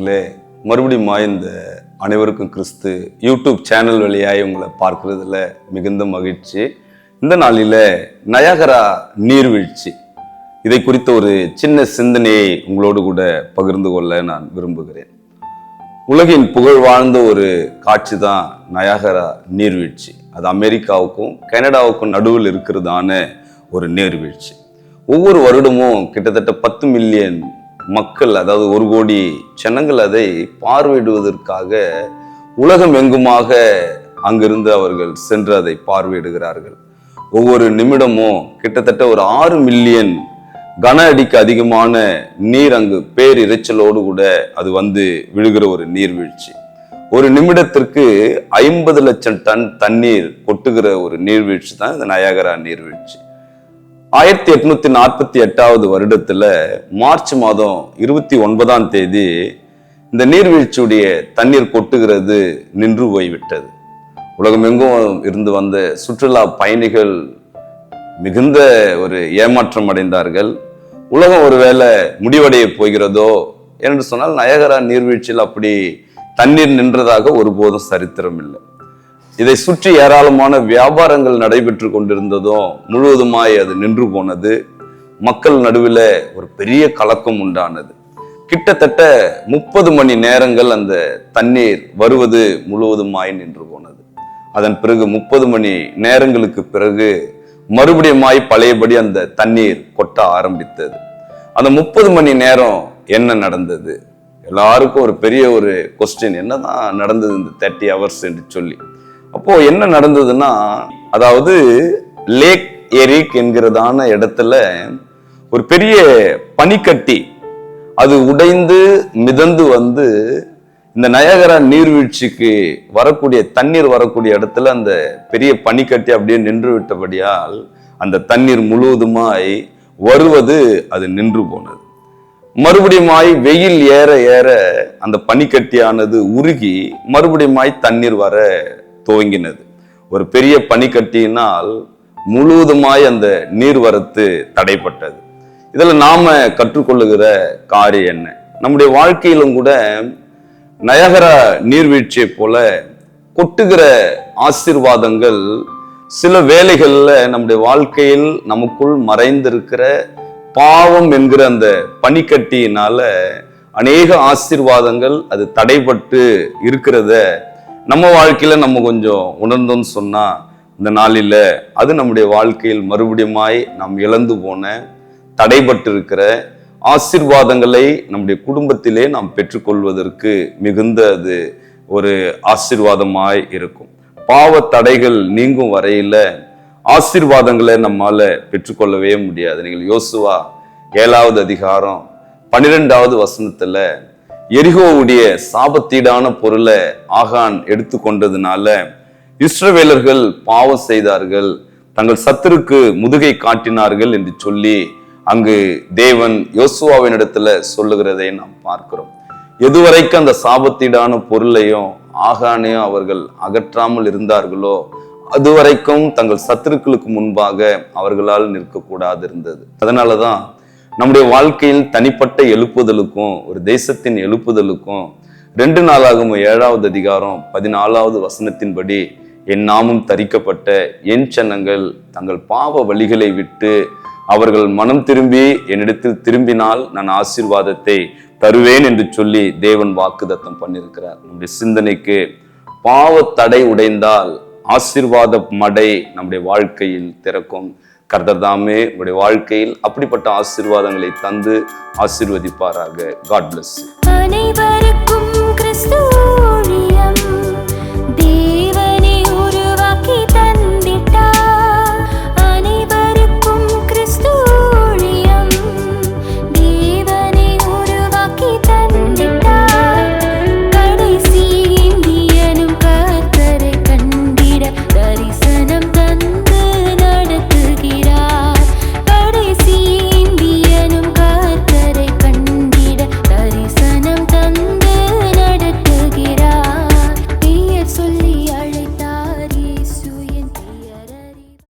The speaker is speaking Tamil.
நேயர்களே, மறுபடியும் இந்த அனைவருக்கும் கிறிஸ்து யூடியூப் சேனல் வழியாய் உங்களை பார்க்கறதுல மிகுந்த மகிழ்ச்சி. இந்த நாளில நயாகரா நீர்வீழ்ச்சி இதை குறித்த ஒரு சின்ன சிந்தனையை உங்களோடு கூட பகிர்ந்து கொள்ள நான் விரும்புகிறேன். உலகின் புகழ் வாழ்ந்த ஒரு காட்சி தான் நயாகரா நீர்வீழ்ச்சி. அது அமெரிக்காவுக்கும் கனடாவுக்கும் நடுவில் இருக்கிறதான ஒரு நீர்வீழ்ச்சி. ஒவ்வொரு வருடமும் கிட்டத்தட்ட 10 மில்லியன் மக்கள், அதாவது 1 கோடி ஜனங்கள் அதை பார்வையிடுவதற்காக உலகம் எங்குமாக அங்கிருந்து அவர்கள் சென்று அதை பார்வையிடுகிறார்கள். ஒவ்வொரு நிமிடமும் கிட்டத்தட்ட ஒரு 6 மில்லியன் கன அடிக்கு அதிகமான நீர் அங்கு பேரிரைச்சலோடு கூட அது வந்து விழுகிற ஒரு நீர்வீழ்ச்சி. ஒரு நிமிடத்திற்கு 50 லட்சம் டன் தண்ணீர் கொட்டுகிற ஒரு நீர்வீழ்ச்சி தான் இந்த நயாகரா நீர்வீழ்ச்சி. 1848 வருடத்துல மார்ச் மாதம் 29ஆம் தேதி இந்த நீர்வீழ்ச்சியுடைய தண்ணீர் கொட்டுகிறது நின்று போய்விட்டது. உலகம் எங்கும் இருந்து வந்த சுற்றுலா பயணிகள் மிகுந்த ஒரு ஏமாற்றம் அடைந்தார்கள். உலகம் ஒருவேளை முடிவடைய போகிறதோ என்று சொன்னால் நயாகரா நீர்வீழ்ச்சியில் அப்படி தண்ணீர் நின்றதாக ஒருபோதும் சரித்திரம் இல்லை. இதை சுற்றி ஏராளமான வியாபாரங்கள் நடைபெற்று கொண்டிருந்ததும் முழுவதுமாய் அது நின்று போனது. மக்கள் நடுவில் ஒரு பெரிய கலக்கம் உண்டானது. கிட்டத்தட்ட 30 மணி நேரங்கள் அந்த தண்ணீர் வருவது முழுவதுமாய் நின்று போனது. அதன் பிறகு 30 மணி நேரங்களுக்கு பிறகு மறுபடியுமாய் பழையபடி அந்த தண்ணீர் கொட்ட ஆரம்பித்தது. அந்த 30 மணி நேரம் என்ன நடந்தது? எல்லாருக்கும் ஒரு பெரிய ஒரு கொஸ்டின், என்னதான் நடந்தது இந்த 30 hours என்று சொல்லி. அப்போ என்ன நடந்ததுன்னா, அதாவது லேக் எரிக் என்கிறதான இடத்துல ஒரு பெரிய பனிக்கட்டி அது உடைந்து மிதந்து வந்து இந்த நயாகரா நீர்வீழ்ச்சிக்கு வரக்கூடிய தண்ணீர் வரக்கூடிய இடத்துல அந்த பெரிய பனிக்கட்டி அப்படியே நின்று விட்டபடியால் அந்த தண்ணீர் முழுவதுமாய் வருவது அது நின்று போனது. மறுபடியுமாய் வெயில் ஏற ஏற அந்த பனிக்கட்டியானது உருகி மறுபடியுமாய் தண்ணீர் வர துவங்கினது. ஒரு பெரிய பனிக்கட்டியினால் முழுவதுமாய் அந்த நீர்வரத்து தடைப்பட்டது. இதுல நாம கற்றுக்கொள்ளுகிற காரியம் என்ன? நம்முடைய வாழ்க்கையிலும் கூட நயாகரா நீர்வீழ்ச்சியை போல கொட்டுகிற ஆசீர்வாதங்கள் சில வேளைகள்ல நம்முடைய வாழ்க்கையில் நமக்குள் மறைந்திருக்கிற பாவம் என்கிற அந்த பனிக்கட்டியினால அநேக ஆசீர்வாதங்கள் அது தடைப்பட்டு இருக்கிறத நம்ம வாழ்க்கையில நம்ம கொஞ்சம் உணர்ந்தோம்னு சொன்னா, இந்த நாளில அது நம்முடைய வாழ்க்கையில் மறுபடியுமாய் நாம் இழந்து போன தடைபட்டு இருக்கிற ஆசீர்வாதங்களை நம்முடைய குடும்பத்திலே நாம் பெற்றுக்கொள்வதற்கு மிகுந்த அது ஒரு ஆசீர்வாதமாய் இருக்கும். பாவ தடைகள் நீங்கும் வரையில ஆசீர்வாதங்களை நம்மால பெற்றுக்கொள்ளவே முடியாது. நீங்கள் யோசுவா 7வது அதிகாரம் 12வது வசனத்துல எரிகோவுடைய சாபத்தீடான பொருளை ஆகான் எடுத்துக்கொண்டதுனால இஸ்ரவேலர்கள் பாவம் செய்தார்கள், தங்கள் சத்துருக்கு முதுகை காட்டினார்கள் என்று சொல்லி அங்கு தேவன் யோசுவாவின் இடத்துல சொல்லுகிறதை நாம் பார்க்கிறோம். எதுவரைக்கும் அந்த சாபத்தீடான பொருளையும் ஆகானையும் அவர்கள் அகற்றாமல் இருந்தார்களோ அதுவரைக்கும் தங்கள் சத்துருக்களுக்கு முன்பாக அவர்களால் நிற்கக்கூடாது இருந்தது. அதனாலதான் நம்முடைய வாழ்க்கையில் தனிப்பட்ட எழுப்புதலுக்கும் ஒரு தேசத்தின் எழுப்புதலுக்கும் 2 நாளாகமம் 7வது அதிகாரம் 14வது வசனத்தின்படி என் நாமம் தரிக்கப்பட்ட என் ஜனங்கள் தங்கள் பாவ வழிகளை விட்டு அவர்கள் மனம் திரும்பி என்னிடத்தில் திரும்பினால் நான் ஆசீர்வாதத்தை தருவேன் என்று சொல்லி தேவன் வாக்குத்தத்தம் பண்ணியிருக்கிறார். நம்முடைய சிந்தனைக்கு பாவ தடை உடைந்தால் ஆசீர்வாத மடை நம்முடைய வாழ்க்கையில் திறக்கும். கர்த்தர் தாமே நம்முடைய வாழ்க்கையில் அப்படிப்பட்ட ஆசீர்வாதங்களை தந்து ஆசீர்வதிப்பாராக. God plus.